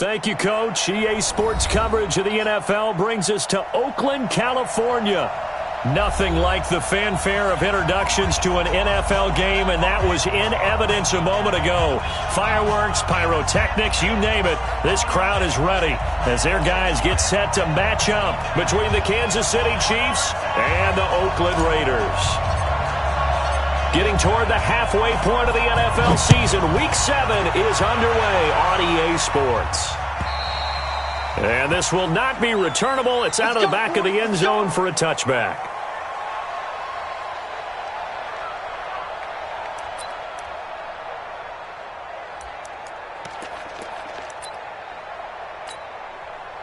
Thank you, Coach. EA Sports coverage of the NFL brings us to Oakland, California. Nothing like the fanfare of introductions to an NFL game, and that was in evidence a moment ago. Fireworks, pyrotechnics, you name it. This crowd is ready as their guys get set to match up between the Kansas City Chiefs and the Oakland Raiders. Getting toward the halfway point of the NFL season, Week 7 is underway on EA Sports. And this will not be returnable. It's out of the back of the end zone for a touchback.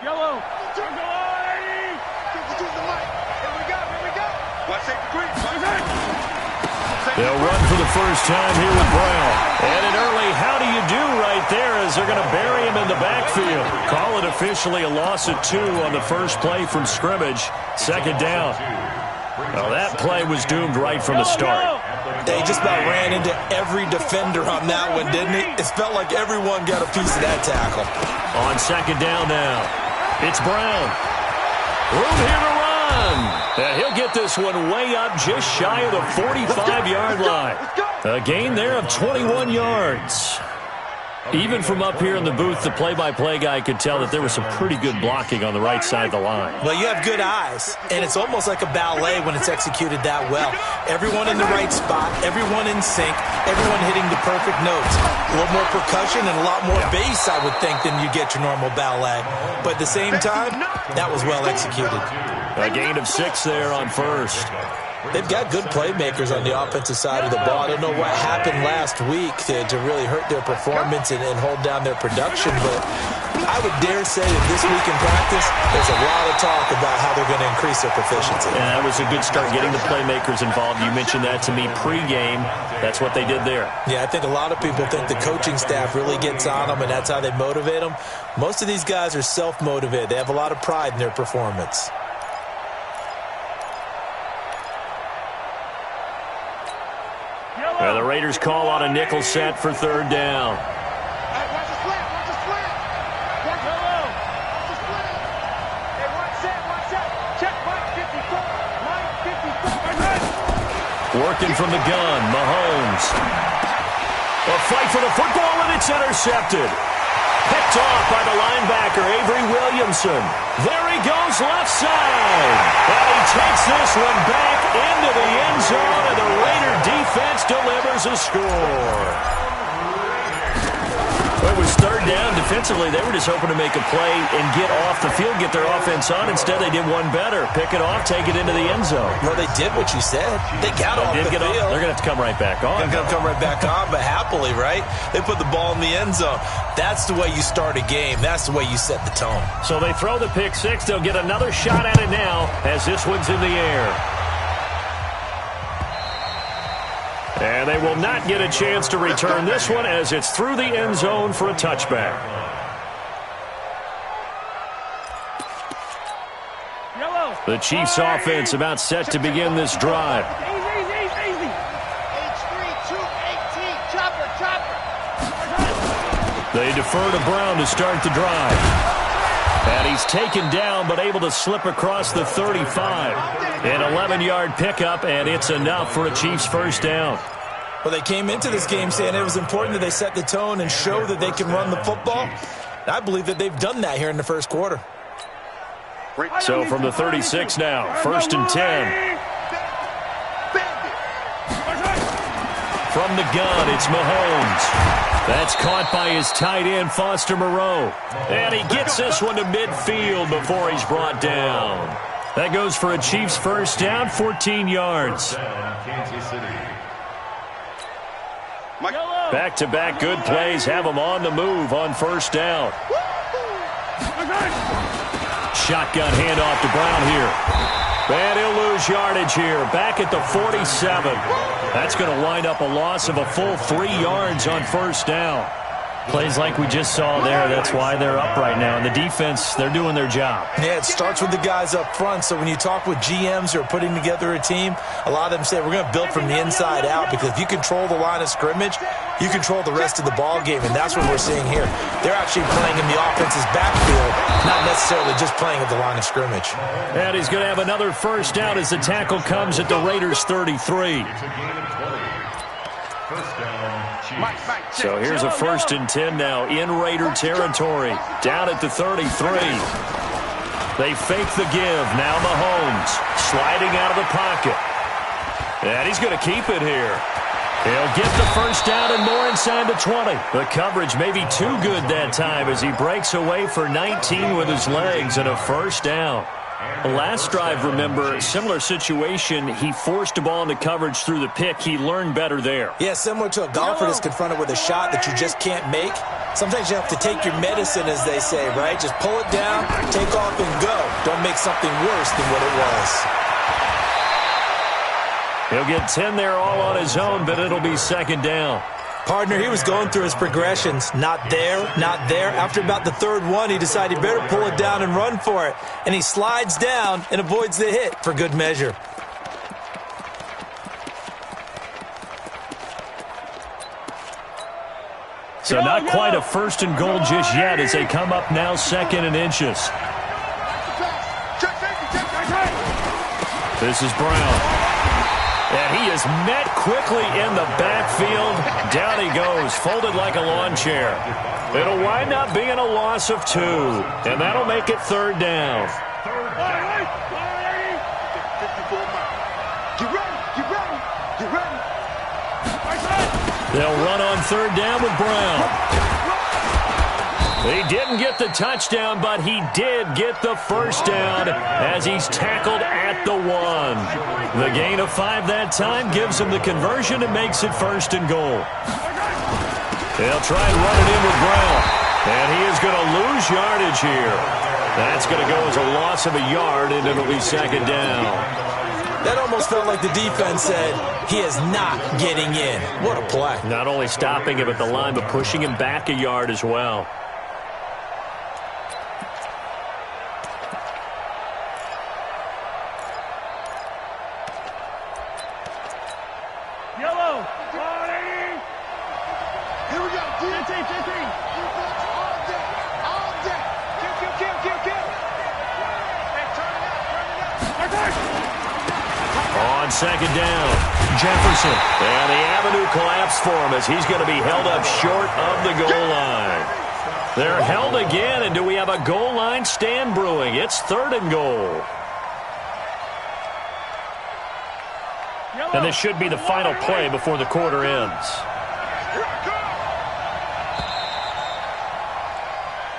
Yellow. Turn the line. Here we go. Watch safety green. They'll run for the first time here with Brown. And an early how do you do right there as they're going to bury him in the backfield. Call it officially a loss of 2 on the first play from scrimmage. Second down. Well, that play was doomed right from the start. They just about ran into every defender on that one, didn't he? It felt like everyone got a piece of that tackle. On second down now, it's Brown. Room here to run. He'll get this one way up just shy of the 45-yard line. A gain there of 21 yards. Even from up here in the booth, the play-by-play guy could tell that there was some pretty good blocking on the right side of the line. Well, you have good eyes, and it's almost like a ballet when it's executed that well. Everyone in the right spot, everyone in sync, everyone hitting the perfect notes. A little more percussion and a lot more bass, I would think, than you get your normal ballet. But at the same time, that was well executed. A gain of 6 there on first. They've got good playmakers on the offensive side of the ball. I don't know what happened last week to really hurt their performance and hold down their production, but I would dare say that this week in practice, there's a lot of talk about how they're going to increase their proficiency. And that was a good start, getting the playmakers involved. You mentioned that to me pregame. That's what they did there. Yeah, I think a lot of people think the coaching staff really gets on them, and that's how they motivate them. Most of these guys are self-motivated. They have a lot of pride in their performance. Well, the Raiders call on a nickel set for third down. Working from the gun, Mahomes. A fight for the football, and it's intercepted. Picked off by the linebacker, Avery Williamson. There he goes, left side. And he takes this one back into the end zone, and the Raider defense delivers a score. Well, it was third down. Defensively, they were just hoping to make a play and get off the field, get their offense on. Instead, they did one better. Pick it off, take it into the end zone. Well, they did what you said. They got off the field. They're going to have to come right back on. They're going to come right back on, but happily, right? They put the ball in the end zone. That's the way you start a game. That's the way you set the tone. So they throw the pick six. They'll get another shot at it now as this one's in the air. And they will not get a chance to return this one as it's through the end zone for a touchback. The Chiefs offense about set to begin this drive. They defer to Brown to start the drive. And he's taken down but able to slip across the 35. An 11-yard pickup, and it's enough for a Chiefs first down. Well, they came into this game saying it was important that they set the tone and show that they can run the football. And I believe that they've done that here in the first quarter. So from the 36 now, first and 10. From the gun, it's Mahomes. That's caught by his tight end, Foster Moreau. And he gets this one to midfield before he's brought down. That goes for a Chiefs first down, 14 yards. Back-to-back good plays have them on the move on first down. Shotgun handoff to Brown here. And he'll lose yardage here. Back at the 47. That's going to wind up a loss of a full 3 yards on first down. Plays like we just saw there. That's why they're up right now. And the defense, they're doing their job. Yeah, it starts with the guys up front. So when you talk with GMs who are putting together a team, a lot of them say we're going to build from the inside out, because if you control the line of scrimmage, you control the rest of the ball game, and that's what we're seeing here. They're actually playing in the offense's backfield, not necessarily just playing at the line of scrimmage. And he's going to have another first down as the tackle comes at the Raiders' 33. So here's a 1st and 10 now in Raider territory. Down at the 33. They fake the give. Now Mahomes sliding out of the pocket. And he's going to keep it here. He'll get the first down and more inside the 20. The coverage may be too good that time as he breaks away for 19 with his legs and a first down. The last drive, remember, similar situation. He forced a ball into coverage through the pick. He learned better there. Yeah, similar to a golfer that's confronted with a shot that you just can't make. Sometimes you have to take your medicine, as they say, right? Just pull it down, take off, and go. Don't make something worse than what it was. He'll get 10 there all on his own, but it'll be 2nd down. Partner, he was going through his progressions. Not there, not there. After about the 3rd one, he decided he better pull it down and run for it. And he slides down and avoids the hit for good measure. So not quite a 1st and goal just yet as they come up now 2nd and inches. This is Brown. And he is met quickly in the backfield. Down he goes, folded like a lawn chair. It'll wind up being a loss of 2, and that'll make it 3rd down. They'll run on 3rd down with Brown. He didn't get the touchdown, but he did get the first down as he's tackled at the 1. The gain of 5 that time gives him the conversion and makes it 1st and goal. They'll try and run it in with Brown, and he is going to lose yardage here. That's going to go as a loss of a yard, and it'll be 2nd down. That almost felt like the defense said, he is not getting in. What a play. Not only stopping him at the line, but pushing him back a yard as well. On 2nd down, Jefferson. And the avenue collapsed for him as he's going to be held up short of the goal line. They're held again, and do we have a goal line stand brewing? It's 3rd and goal. And this should be the final play before the quarter ends.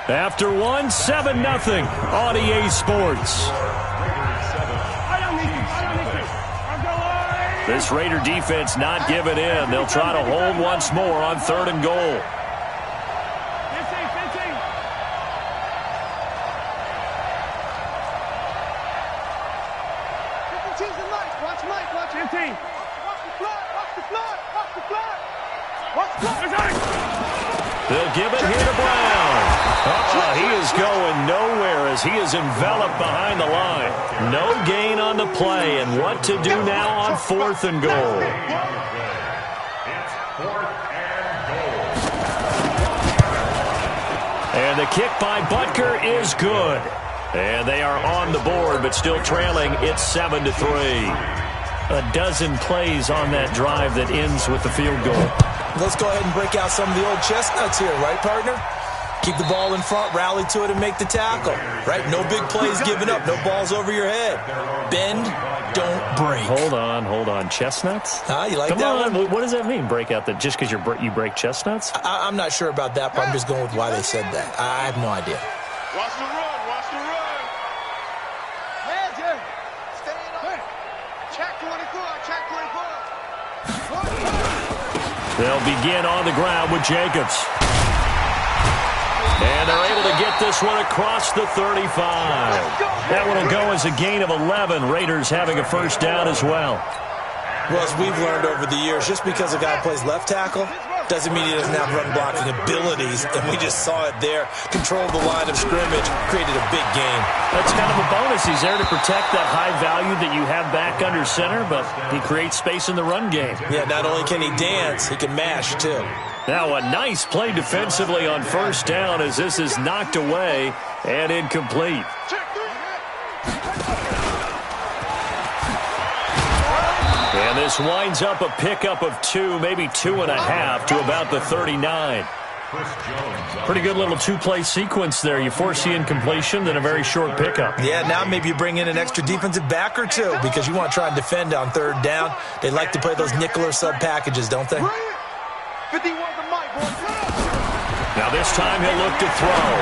After 1, 7-0 on EA Sports. This Raider defense not giving in. They'll try to hold once more on 3rd and goal. They'll give it here to Brown. He is going nowhere as he is enveloped behind the line. No gain on the play, and what to do now on 4th and goal. And the kick by Butker is good. And they are on the board, but still trailing. It's 7-3. A dozen plays on that drive that ends with the field goal. Let's go ahead and break out some of the old chestnuts here, right, partner? Keep the ball in front, rally to it, and make the tackle, right? No big plays given up, no balls over your head. Bend, don't break. Hold on. Chestnuts? You like Come that on. one? What does that mean, break out that just because you break chestnuts? I'm not sure about that, but I'm just going with why they said that. I have no idea. Watch the run, watch the run. Major, stay in. Check 24, check 24. They'll begin on the ground with Jacobs. And they're able to get this one across the 35. That one will go as a gain of 11. Raiders having a first down as well. Well, as we've learned over the years, just because a guy plays left tackle doesn't mean he doesn't have run blocking abilities, and we just saw it there. Controlled the line of scrimmage, created a big gain. That's kind of a bonus. He's there to protect that high value that you have back under center, but he creates space in the run game. Yeah, not only can he dance, he can mash, too. Now a nice play defensively on first down as this is knocked away and incomplete. And this winds up a pickup of 2, maybe 2.5 to about the 39. Pretty good little two-play sequence there. You force the incompletion, then a very short pickup. Yeah, now maybe you bring in an extra defensive back or two because you want to try and defend on third down. They like to play those nickel or sub packages, don't they? Now this time he'll look to throw.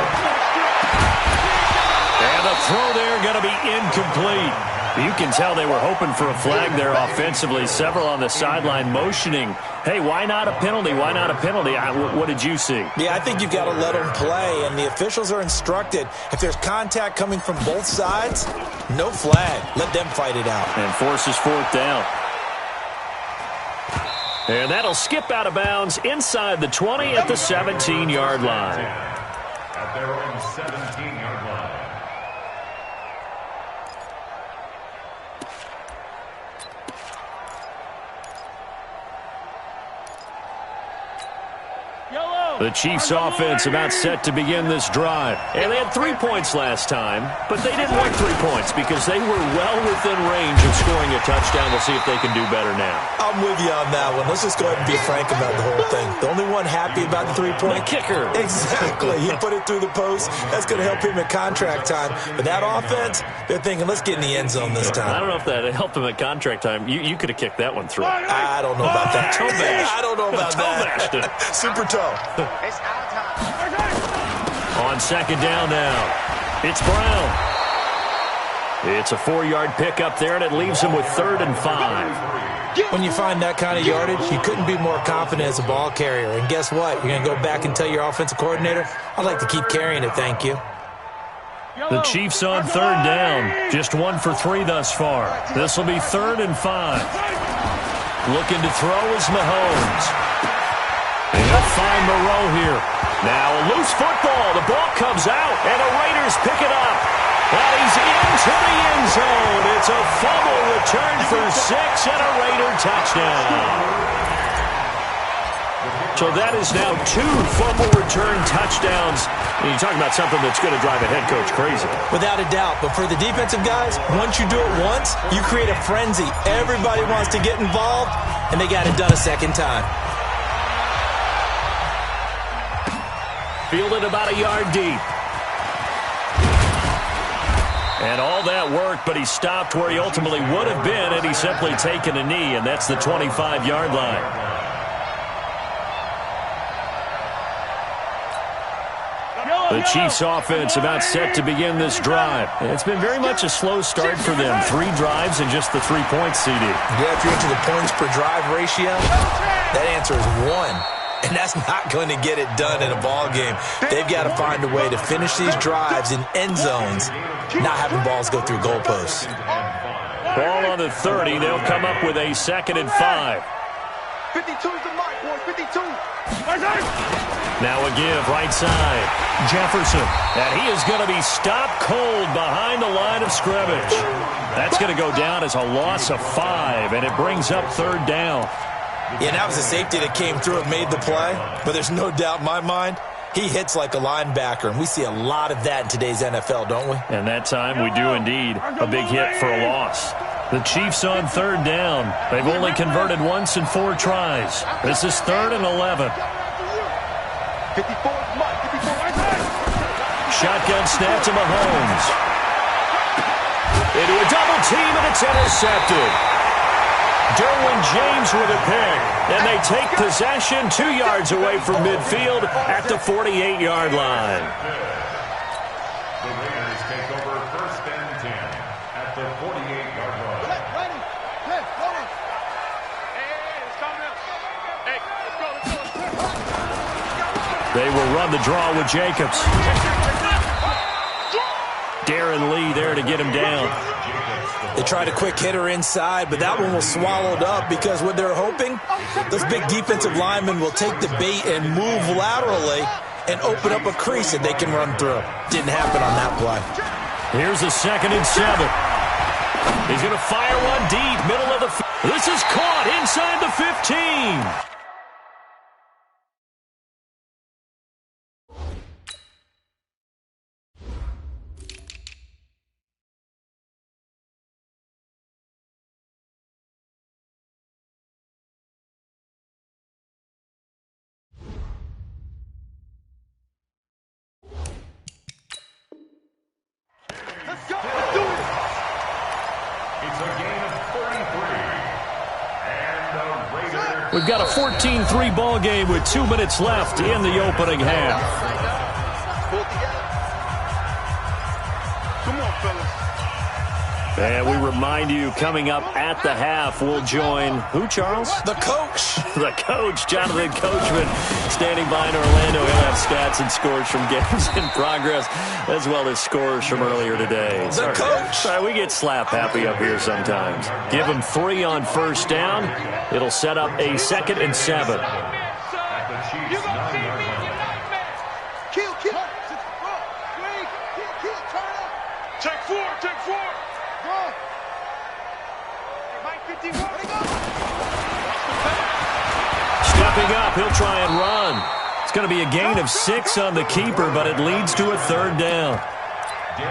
And the throw there going to be incomplete. You can tell they were hoping for a flag there offensively. Several on the sideline motioning, hey, why not a penalty? Why not a penalty? What did you see? Yeah, I think you've got to let them play, and the officials are instructed. If there's contact coming from both sides, no flag. Let them fight it out. And forces fourth down. And that'll skip out of bounds inside the 20 at the 17-yard line. At their own 17-yard line. The Chiefs offense about set to begin this drive. And they had 3 points last time, but they didn't want 3 points because they were well within range of scoring a touchdown. We'll see if they can do better now. I'm with you on that one. Let's just go ahead and be frank about the whole thing. The only one happy about the 3-point? The kicker. Exactly. He put it through the post. That's going to help him at contract time. But that offense, they're thinking, let's get in the end zone this time. I don't know if that helped him at contract time. You could have kicked that one through. I don't know about that. Toe bash. I don't know about that. Super toe. It's our time. On second down now, it's Brown. It's a 4-yard pickup there, and it leaves him with 3rd and 5. When you find that kind of yardage, you couldn't be more confident as a ball carrier. And guess what? You're going to go back and tell your offensive coordinator, I'd like to keep carrying it, thank you. The Chiefs on 3rd down. Just 1 for 3 thus far. This will be 3rd and 5. Looking to throw is Mahomes. And he'll find Moreau here. Now a loose football. The ball comes out, and the Raiders pick it up. And he's into the end zone. It's a fumble return for 6 and a Raider touchdown. So that is now 2 fumble return touchdowns. And you're talking about something that's going to drive a head coach crazy. Without a doubt. But for the defensive guys, once you do it once, you create a frenzy. Everybody wants to get involved, and they got it done a second time. Fielded about a yard deep. And all that worked, but he stopped where he ultimately would have been had he simply taken a knee, and that's the 25-yard line. The Chiefs offense about set to begin this drive. It's been very much a slow start for them. 3 drives and just the 3 points, CD. Yeah, if you're into the points per drive ratio, that answer is 1. And that's not going to get it done in a ball game. They've got to find a way to finish these drives in end zones, not having balls go through goalposts. Ball on the 30. They'll come up with a 2nd and 5. 52's the mark, boys. 52. Now a give, right side. Jefferson. And he is going to be stopped cold behind the line of scrimmage. That's going to go down as a loss of 5, and it brings up 3rd down. Yeah, that was a safety that came through and made the play. But there's no doubt in my mind, he hits like a linebacker. And we see a lot of that in today's NFL, don't we? And that time we do indeed. A big hit for a loss. The Chiefs on 3rd down. They've only converted once in 4 tries. This is 3rd and 11. 54 mark. 54. Shotgun snap to Mahomes. Into a double team, and it's intercepted. Derwin James with a pick, and they take possession 2 yards away from midfield at the 48-yard line. The Raiders take over 1st and 10 at the 48-yard line. Ready. They will run the draw with Jacobs. Darren Lee there to get him down. They tried a quick hitter inside, but that one was swallowed up because what they're hoping, those big defensive linemen will take the bait and move laterally and open up a crease that they can run through. Didn't happen on that play. Here's a 2nd and 7. He's going to fire one deep, middle of the field. This is caught inside the 15. We've got a 14-3 ball game with 2 minutes left in the opening half. Come on, fellas. And we remind you, coming up at the half, we'll join who, Charles? The coach. The coach, Jonathan Coachman, standing by in Orlando. He'll have stats and scores from games in progress, as well as scores from earlier today. The coach. Sorry, we get slap happy up here sometimes. Give him 3 on first down. It'll set up a 2nd and 7. Take 4, take 4. Go. Stepping up, he'll try and run. It's going to be a gain of 6 on the keeper, but it leads to a 3rd down.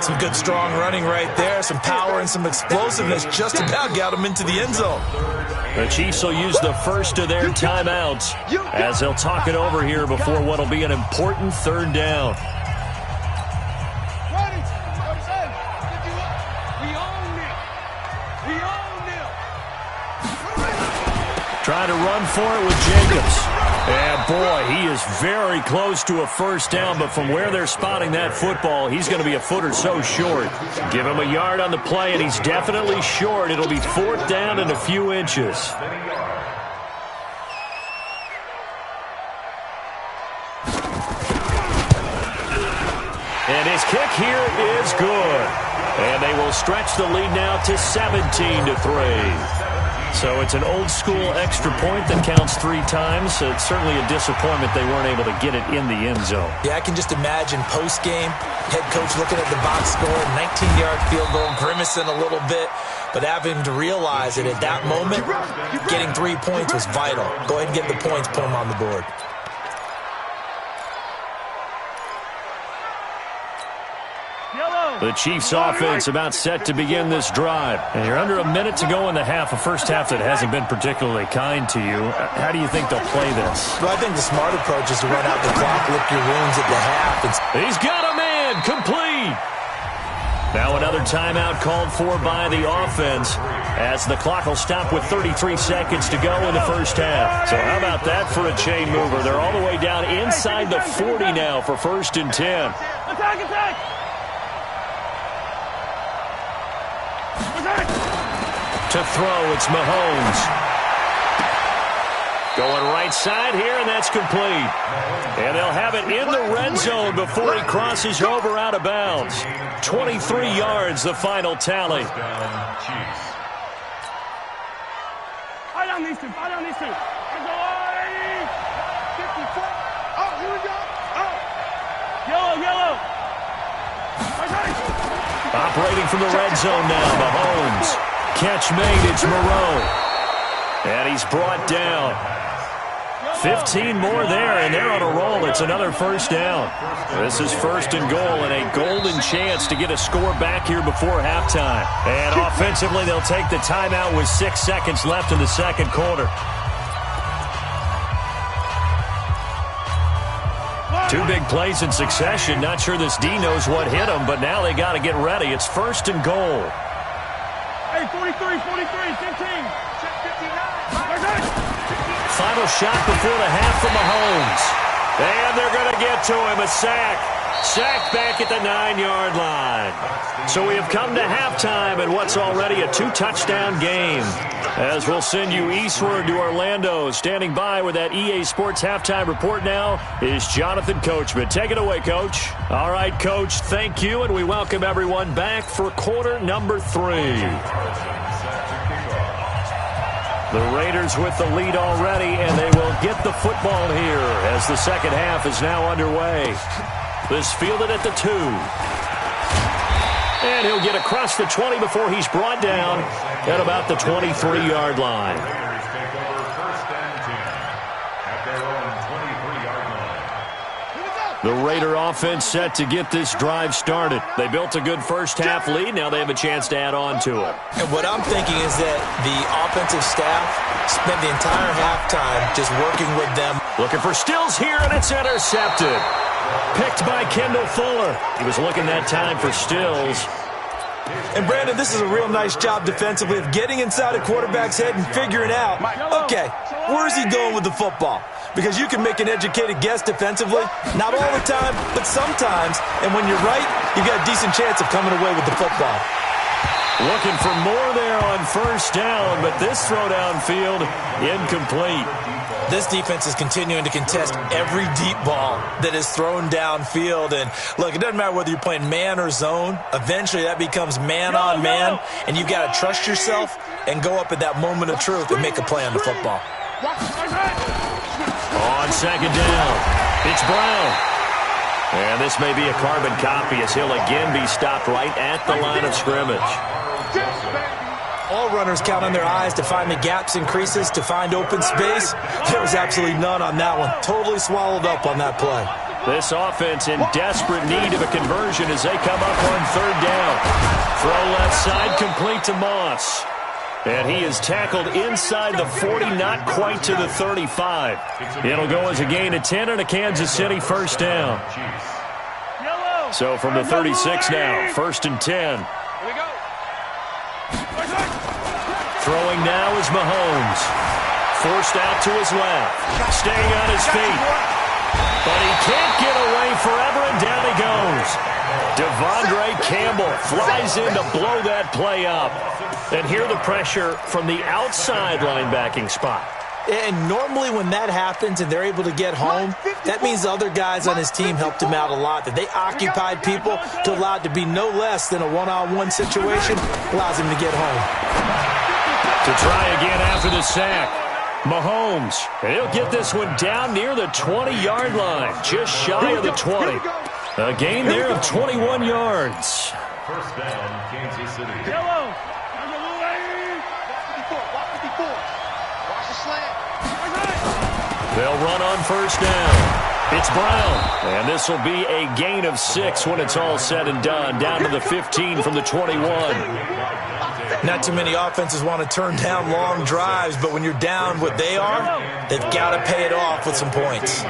Some good, strong running right there. Some power and some explosiveness just about got him into the end zone. The Chiefs will use the first of their timeouts as they'll talk it over here before what will be an important 3rd down. Trying to run for it with Jacobs. And boy, he is very close to a first down, but from where they're spotting that football, he's going to be a foot or so short. Give him a yard on the play, and he's definitely short. It'll be 4th down and a few inches. And his kick here is good. And they will stretch the lead now to 17-3. So it's an old-school extra point that counts 3 times. So it's certainly a disappointment they weren't able to get it in the end zone. Yeah, I can just imagine post-game, head coach looking at the box score, 19-yard field goal, grimacing a little bit, but having to realize that at that moment, getting 3 points was vital. Go ahead and get the points, put them on the board. The Chiefs offense about set to begin this drive. And you're under a minute to go in the half, a first half that hasn't been particularly kind to you. How do you think they'll play this? Well, I think the smart approach is to run out the clock, lick your wounds at the half. He's got a man, complete. Now another timeout called for by the offense as the clock will stop with 33 seconds to go in the first half. So how about that for a chain mover? They're all the way down inside the 40 now for 1st and 10. Attack, attack. To throw, it's Mahomes. Going right side here, and that's complete. And they'll have it in the red zone before he crosses over out of bounds. 23 yards, the final tally. Fight on these two, fight on these two. 54. Oh, here we go. Oh. Yellow, yellow. Operating from the red zone now, Mahomes. Catch made, it's Moreau. And he's brought down. 15 more there, and they're on a roll. It's another first down. This is 1st and goal, and a golden chance to get a score back here before halftime. And offensively, they'll take the timeout with 6 seconds left in the second quarter. 2 big plays in succession. Not sure this D knows what hit him, but now they got to get ready. It's 1st and goal. Hey, 43, 43, 15. Check 59. Final shot before the half from Mahomes. And they're going to get to him. A sack. Sacked back at the 9-yard line. So we have come to halftime in what's already a 2-touchdown game. As we'll send you eastward to Orlando. Standing by with that EA Sports halftime report now is Jonathan Coachman. Take it away, Coach. All right, Coach, thank you, and we welcome everyone back for quarter number 3. The Raiders with the lead already, and they will get the football here as the second half is now underway. This fielded at the 2. And he'll get across the 20 before he's brought down at about the 23-yard line. The Raider offense set to get this drive started. They built a good first-half lead. Now they have a chance to add on to it. And what I'm thinking is that the offensive staff spent the entire halftime just working with them. Looking for Stills here, and it's intercepted. Picked by Kendall Fuller. He was looking that time for Stills. And, Brandon, this is a real nice job defensively of getting inside a quarterback's head and figuring out, okay, where's he going with the football? Because you can make an educated guess defensively. Not all the time, but sometimes. And when you're right, you've got a decent chance of coming away with the football. Looking for more there on first down, but this throw downfield incomplete. This defense is continuing to contest every deep ball that is thrown downfield. And, look, it doesn't matter whether you're playing man or zone. Eventually that becomes man on man, and you've got to trust yourself and go up at that moment of truth and make a play on the football. On second down, it's Brown. And this may be a carbon copy as he'll again be stopped right at the line of scrimmage. All runners count on their eyes to find the gaps and creases, to find open space. There was absolutely none on that one. Totally swallowed up on that play. This offense in desperate need of a conversion as they come up on third down. Throw left side, complete to Moss. And he is tackled inside the 40, not quite to the 35. It'll go as a gain of 10 and a Kansas City first down. So from the 36 now, first and 10. Throwing now is Mahomes. Forced out to his left. Staying on his feet. But he can't get away forever, and down he goes. Devondre Campbell flies in to blow that play up. And hear the pressure from the outside linebacking spot. And normally when that happens and they're able to get home, that means the other guys on his team helped him out a lot. That they occupied people to allow it to be no less than a one-on-one situation allows him to get home. To try again after the sack. Mahomes, he'll get this one down near the 20-yard line, just shy of the 20. A gain there of 21 yards. First down, Kansas City. They'll run on first down. It's Brown. And this will be a gain of 6 when it's all said and done. Down to the 15 from the 21. Not too many offenses want to turn down long drives, but when you're down what they are, they've got to pay it off with some points.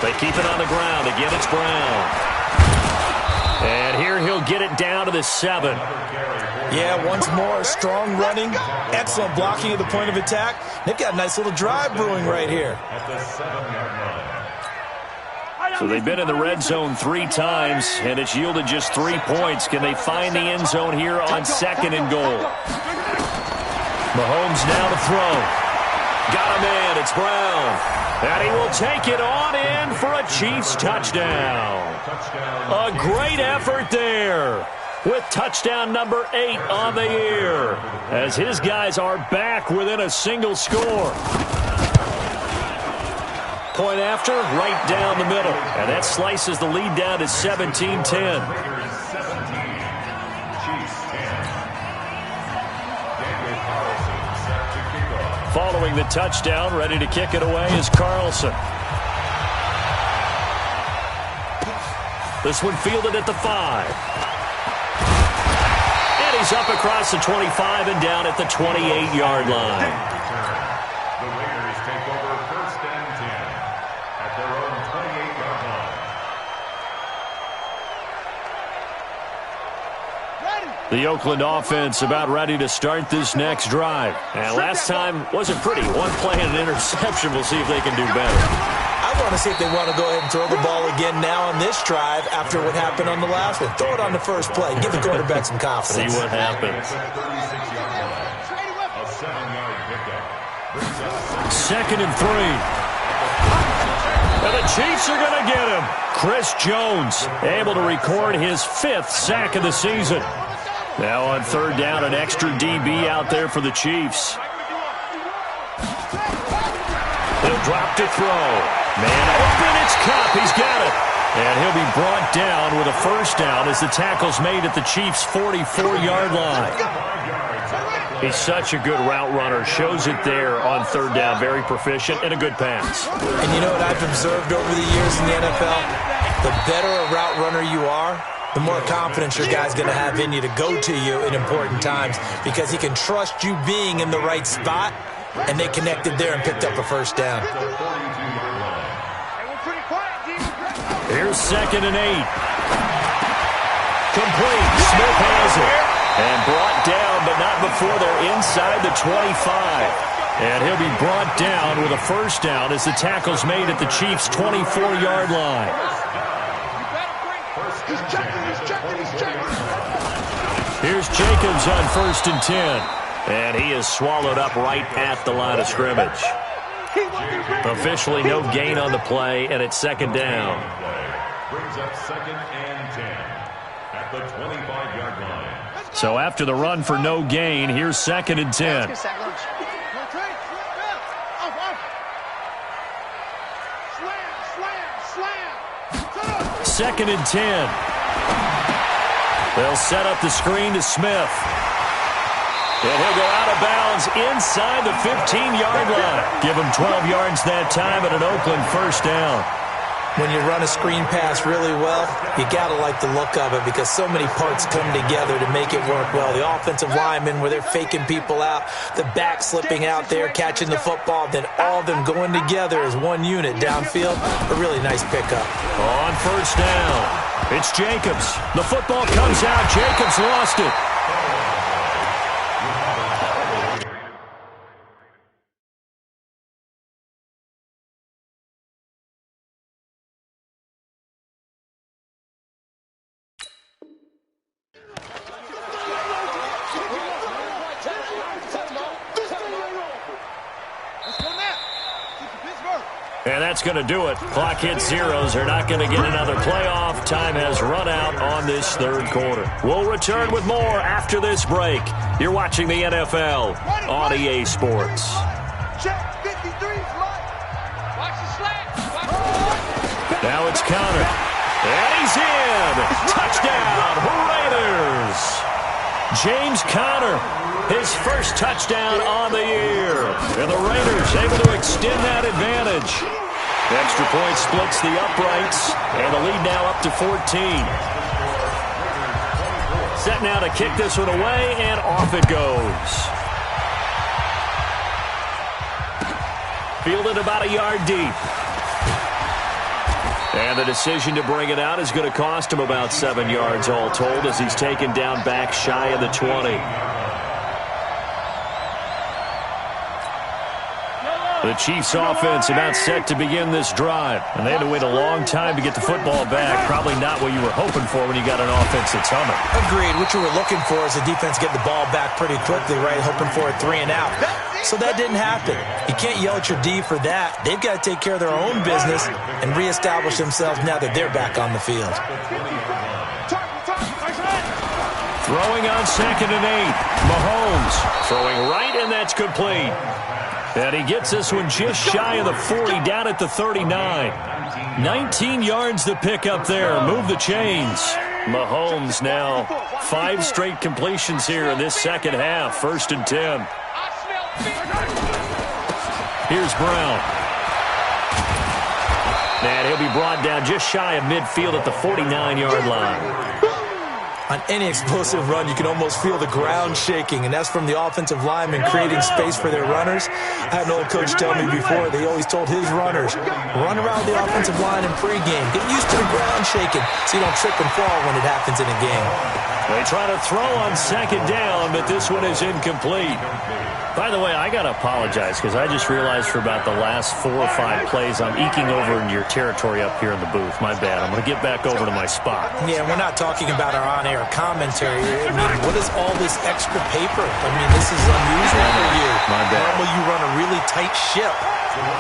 They keep it on the ground. Again, it's Brown. And here he'll get it down to the 7. Yeah, once more, strong running, excellent blocking at the point of attack. They've got a nice little drive brewing right here. So they've been in the red zone 3 times, and it's yielded just 3 points. Can they find the end zone here on second and goal? Mahomes now to throw. Got a man, it's Brown. And he will take it on in for a Chiefs touchdown. A great effort there, with touchdown number 8 on the year, as his guys are back within a single score. Point after, right down the middle. And that slices the lead down to 17-10. Following the touchdown, ready to kick it away is Carlson. This one fielded at the 5. And he's up across the 25 and down at the 28-yard line. The Raiders take over first and 10 at their own 28-yard line. The Oakland offense about ready to start this next drive. And last time wasn't pretty. One play and an interception. We'll see if they can do better. I want to see if they want to go ahead and throw the ball again now on this drive after what happened on the last one. Throw it on the first play. Give the quarterback some confidence. See what happens. 2nd and 3. And the Chiefs are going to get him. Chris Jones able to record his 5th sack of the season. Now on 3rd down, an extra DB out there for the Chiefs. He'll drop to throw. Man open, it's Cup. He's got it. And he'll be brought down with a 1st down as the tackle's made at the Chiefs' 44-yard line. He's such a good route runner. Shows it there on 3rd down. Very proficient and a good pass. And you know what I've observed over the years in the NFL? The better a route runner you are, the more confidence your guy's going to have in you to go to you in important times because he can trust you being in the right spot, and they connected there and picked up a 1st down. Here's 2nd and 8. Complete. Smith has it. And brought down, but not before they're inside the 25. And he'll be brought down with a 1st down as the tackle's made at the Chiefs' 24-yard line. Here's Jacobs on 1st and 10. And he is swallowed up right at the line of scrimmage. Officially no gain on the play, and it's 2nd down. Brings up 2nd and 10 at the 25-yard line. So after the run for no gain, here's 2nd and 10. 2nd and 10. They'll set up the screen to Smith. And he'll go out of bounds inside the 15-yard line. Give him 12 yards that time at an Oakland 1st down. When you run a screen pass really well, you got to like the look of it because so many parts come together to make it work well. The offensive linemen, where they're faking people out, the back slipping out there, catching the football, then all of them going together as one unit downfield. A really nice pickup. On 1st down, it's Jacobs. The football comes out. Jacobs lost it. And that's going to do it. Clock hits zeros. They're not going to get another playoff. Time has run out on this 3rd quarter. We'll return with more after this break. You're watching the NFL on EA Sports. Now it's Conner. And he's in. Touchdown, Raiders. James Conner, his 1st touchdown on the year. And the Raiders able to extend that advantage. Extra point splits the uprights, and the lead now up to 14. Set now to kick this one away, and off it goes. Fielded about a yard deep. And the decision to bring it out is going to cost him about 7 yards all told as he's taken down back shy of the 20. The Chiefs offense about set to begin this drive. And they had to wait a long time to get the football back. Probably not what you were hoping for when you got an offense that's humming. Agreed. What you were looking for is the defense get the ball back pretty quickly, right? Hoping for a 3 and out. So that didn't happen. You can't yell at your D for that. They've got to take care of their own business and reestablish themselves now that they're back on the field. Throwing on 2nd and 8. Mahomes throwing right, and that's complete. And he gets this one just shy of the 40, down at the 39. 19 yards to pick up there. Move the chains. Mahomes now 5 straight completions here in this 2nd half. 1st and 10. Here's Brown. And he'll be brought down just shy of midfield at the 49-yard line. On any explosive run, you can almost feel the ground shaking, and that's from the offensive linemen creating space for their runners. I had an old coach tell me before, they always told his runners, run around the offensive line in pregame. Get used to the ground handshaking so you don't trip and fall when it happens in a game. They try to throw on second down, but this one is incomplete. By the way, I got to apologize because I just realized for about the last 4 or 5 plays I'm eking over into your territory up here in the booth. My bad. I'm going to get back over to my spot. Yeah, we're not talking about our on-air commentary. I mean, what is all this extra paper? I mean, this is unusual for you. My bad. Normally you run a really tight ship.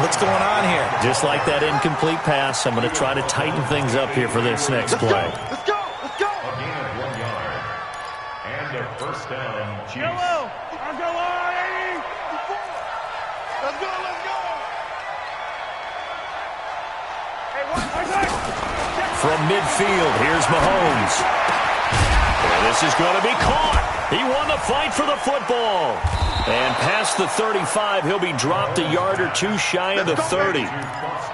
What's going on here? Just like that incomplete pass, I'm going to try to tighten things up here for this next play. Let's go. Let's go. A gain of 1 yard. And a first down, Chiefs. Yellow. I'll go on. Let's go. Let's go. Hey, From midfield, here's Mahomes. And this is going to be caught. He won the fight for the football. And past the 35, he'll be dropped a yard or 2 shy of the 30.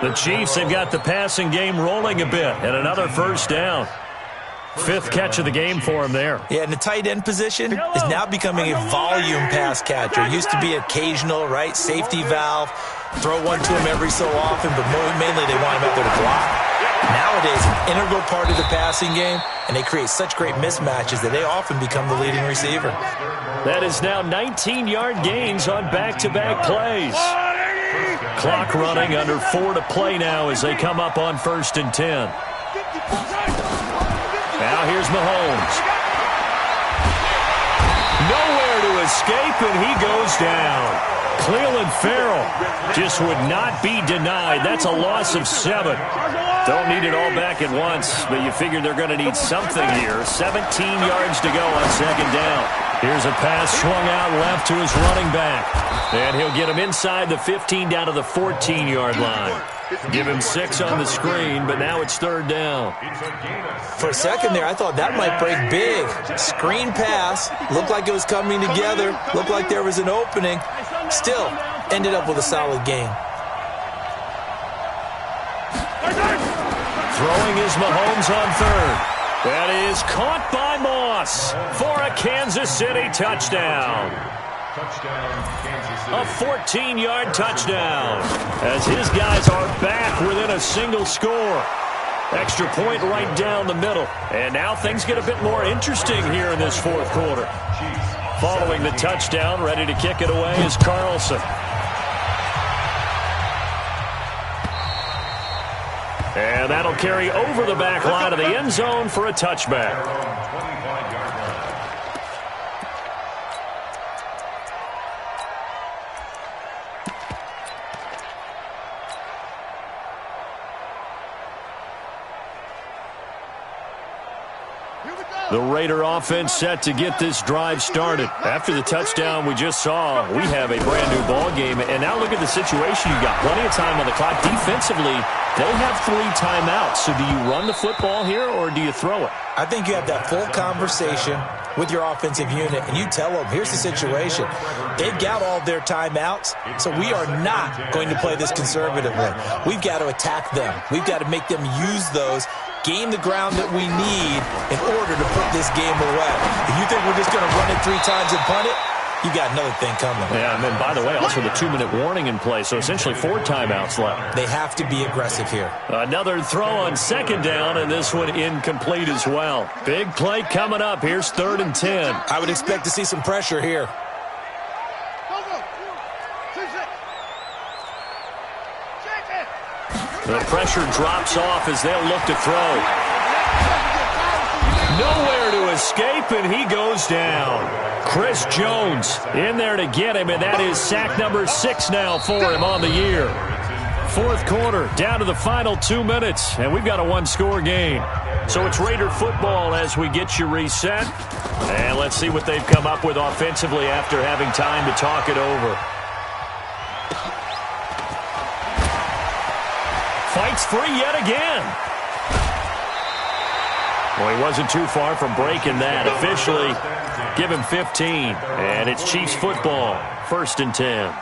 The Chiefs have got the passing game rolling a bit, and another first down. 5th catch of the game for him there. Yeah, and the tight end position is now becoming a volume pass catcher. It used to be occasional, right? Safety valve. Throw one to him every so often, but mainly they want him out there to block. Nowadays, an integral part of the passing game, and they create such great mismatches that they often become the leading receiver. That is now 19-yard gains on back-to-back plays. Clock running, under 4 to play now as they come up on 1st and 10. Now here's Mahomes. Nowhere to escape, and he goes down. Cleveland Farrell just would not be denied. That's a loss of 7. Don't need it all back at once, but you figure they're going to need something here. 17 yards to go on 2nd down. Here's a pass swung out left to his running back. And he'll get him inside the 15 down to the 14-yard line. Give him 6 on the screen, but now it's 3rd down. For a second there, I thought that might break big. Screen pass. Looked like it was coming together. Looked like there was an opening. Still, ended up with a solid game. Throwing is Mahomes on 3rd. That is caught by Moss for a Kansas City touchdown. A 14-yard touchdown as his guys are back within a single score. Extra point right down the middle. And now things get a bit more interesting here in this 4th quarter. Following the touchdown, ready to kick it away is Carlson. And that'll carry over the back line of the end zone for a touchback. The Raider offense set to get this drive started. After the touchdown we just saw, we have a brand-new ball game. And now look at the situation. You got plenty of time on the clock. Defensively, they have 3 timeouts. So do you run the football here or do you throw it? I think you have that full conversation with your offensive unit, and you tell them, here's the situation. They've got all their timeouts, so we are not going to play this conservatively. We've got to attack them. We've got to make them use those, gain the ground that we need in order to put this game away. If you think we're just going to run it 3 times and punt it, you got another thing coming. Yeah, and then, by the way, also the 2-minute warning in play, so essentially 4 timeouts left. They have to be aggressive here. Another throw on 2nd down, and this one incomplete as well. Big play coming up. Here's 3rd and 10. I would expect to see some pressure here. The pressure drops off as they'll look to throw. Nowhere to escape, and he goes down. Chris Jones in there to get him, and that is sack number 6 now for him on the year. 4th quarter, down to the final 2 minutes, and we've got a 1-score game. So it's Raider football as we get you reset. And let's see what they've come up with offensively after having time to talk it over. Fights free yet again. Well, he wasn't too far from breaking that. Officially, give him 15. And it's Chiefs football, 1st and 10.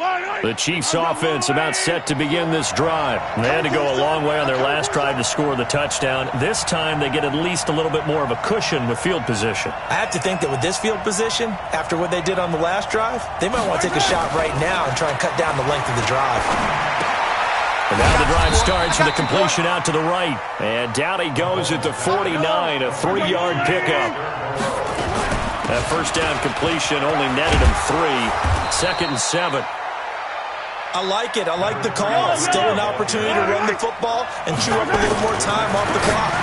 Line, The Chiefs offense about set to begin this drive. They had to go a long way on their last drive to score the touchdown. This time they get at least a little bit more of a cushion with field position. I have to think that with this field position, after what they did on the last drive, they might want to take a shot right now and try and cut down the length of the drive. And now the drive starts with a completion out to the right. And down he goes at the 49, a 3-yard pickup. That first down completion only netted him 3. 2nd and 7. I like it. I like the call. Still an opportunity to run the football and chew up a little more time off the clock.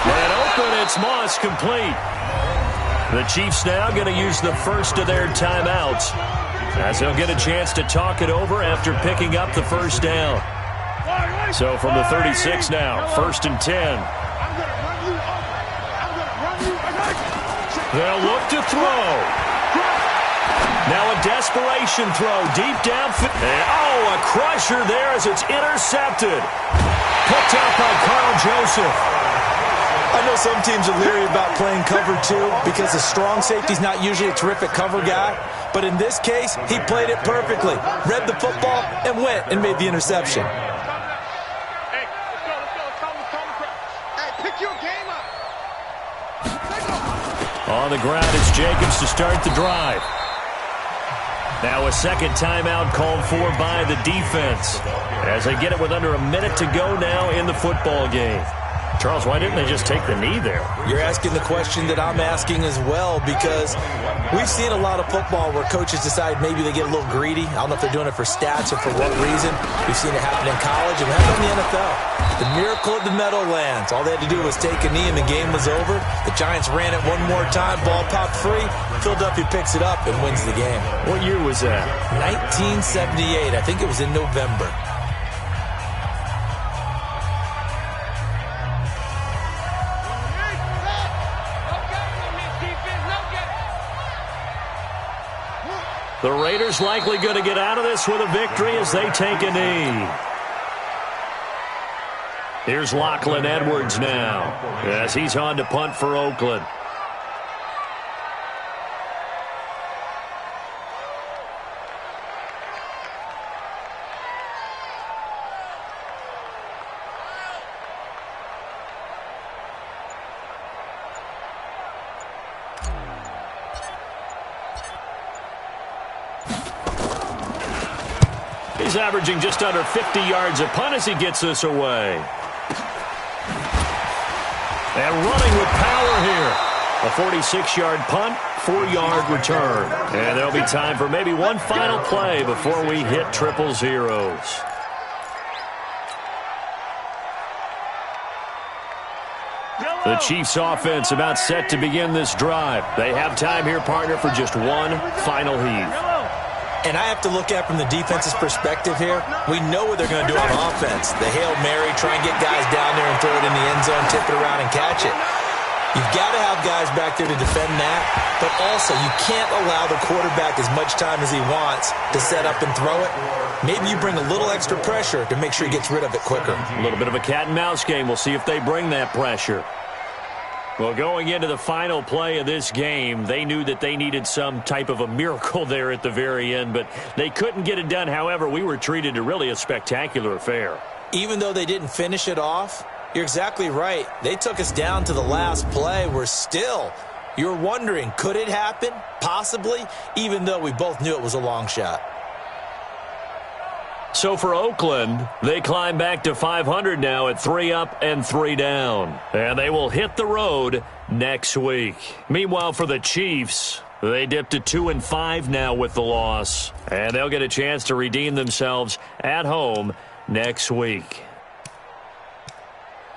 And open, it's Moss, complete. The Chiefs now going to use the first of their timeouts as they'll get a chance to talk it over after picking up the first down. So from the 36 now, 1st and 10. They'll look to throw. Now a desperation throw deep downfield. Oh, a crusher there as it's intercepted. Picked up by Carl Joseph. I know some teams are leery about playing cover 2 because the strong safety's not usually a terrific cover guy. But in this case, he played it perfectly. Read the football and went and made the interception. Hey, let's go. Hey, pick your game up. On the ground, it's Jacobs to start the drive. Now a second timeout called for by the defense as they get it with under a minute to go now in the football game. Charles, why didn't they just take the knee there? You're asking the question that I'm asking as well, because we've seen a lot of football where coaches decide maybe they get a little greedy. I don't know if they're doing it for stats or for what reason. We've seen it happen in college and happen in the NFL. The miracle of the Meadowlands. All they had to do was take a knee and the game was over. The Giants ran it one more time. Ball popped free. Philadelphia picks it up and wins the game. What year was that? 1978. I think it was in November. The Raiders likely going to get out of this with a victory as they take a knee. Here's Lachlan Edwards now as he's on to punt for Oakland. He's averaging just under 50 yards a punt as he gets this away. And running with power here. A 46-yard punt, 4-yard return. And there'll be time for maybe one final play before we hit triple zeros. The Chiefs offense about set to begin this drive. They have time here, partner, for just one final heave. And I have to look at from the defense's perspective here. We know what they're going to do on offense. The Hail Mary, try and get guys down there and throw it in the end zone, tip it around and catch it. You've got to have guys back there to defend that, but also you can't allow the quarterback as much time as he wants to set up and throw it. Maybe you bring a little extra pressure to make sure he gets rid of it quicker. A little bit of a cat and mouse game. We'll see if they bring that pressure. Well, going into the final play of this game, they knew that they needed some type of a miracle there at the very end, but they couldn't get it done. However, we were treated to really a spectacular affair. Even though they didn't finish it off, you're exactly right. They took us down to the last play. We're still, you're wondering, could it happen? Possibly, even though we both knew it was a long shot. So for Oakland, they climb back to 500 now at 3 up and 3 down. And they will hit the road next week. Meanwhile, for the Chiefs, they dipped to 2-5 now with the loss. And they'll get a chance to redeem themselves at home next week.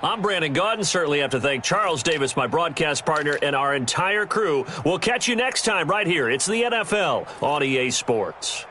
I'm Brandon Gaudin. Certainly have to thank Charles Davis, my broadcast partner, and our entire crew. We'll catch you next time right here. It's the NFL on EA Sports.